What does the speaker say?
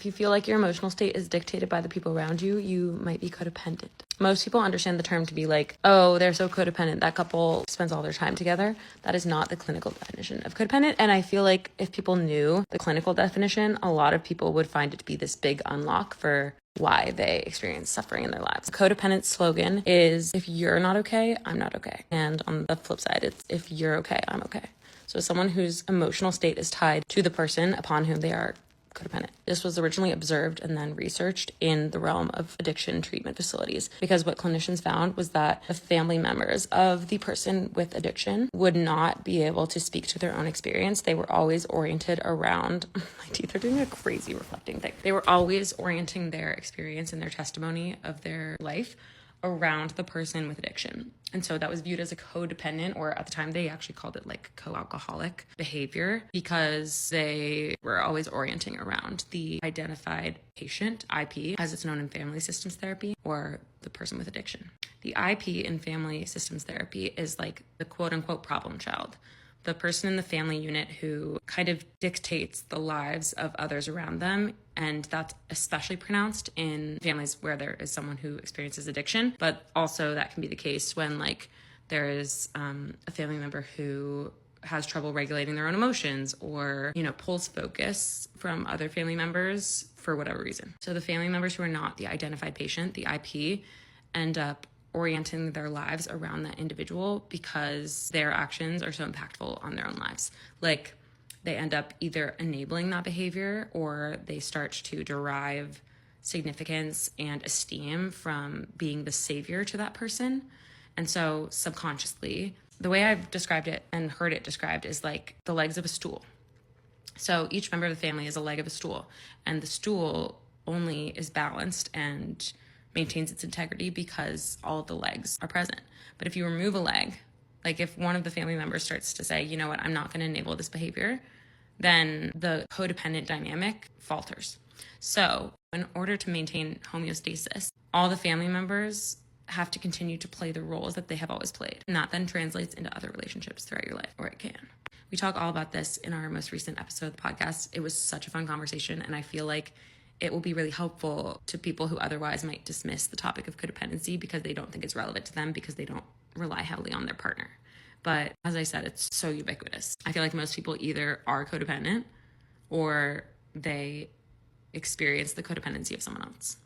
If you feel like your emotional state is dictated by the people around you, you might be codependent. Most people understand the term to be like, oh, they're so codependent. That couple spends all their time together. That is not the clinical definition of codependent. And I feel like if people knew the clinical definition, a lot of people would find it to be this big unlock for why they experience suffering in their lives. Codependent slogan is, if you're not okay, I'm not okay. And on the flip side, it's if you're okay, I'm okay. So someone whose emotional state is tied to the person upon whom they are codependent. This was originally observed and then researched in the realm of addiction treatment facilities, because what clinicians found was that the family members of the person with addiction would not be able to speak to their own experience. They were always oriented around, my teeth are doing a crazy reflecting thing. They were always orienting their experience and their testimony of their life around the person with addiction. And so that was viewed as a codependent, or at the time they actually called it like co-alcoholic behavior, because they were always orienting around the identified patient, IP, as it's known in family systems therapy, or the person with addiction. The IP in family systems therapy is like the quote unquote problem child, the person in the family unit who kind of dictates the lives of others around them. And that's especially pronounced in families where there is someone who experiences addiction, but also that can be the case when like there is a family member who has trouble regulating their own emotions, or, pulls focus from other family members for whatever reason. So the family members who are not the identified patient, the IP, end up orienting their lives around that individual because their actions are so impactful on their own lives. Like, they end up either enabling that behavior, or they start to derive significance and esteem from being the savior to that person. And so subconsciously, the way I've described it and heard it described is like the legs of a stool. So each member of the family is a leg of a stool, and the stool only is balanced and maintains its integrity because all of the legs are present. But if you remove a leg, like if one of the family members starts to say, you know what, I'm not going to enable this behavior, then the codependent dynamic falters. So in order to maintain homeostasis, all the family members have to continue to play the roles that they have always played. And that then translates into other relationships throughout your life, or it can. We talk all about this in our most recent episode of the podcast. It was such a fun conversation, and I feel like it will be really helpful to people who otherwise might dismiss the topic of codependency because they don't think it's relevant to them, because they don't rely heavily on their partner. But as I said, it's so ubiquitous. I feel like most people either are codependent or they experience the codependency of someone else.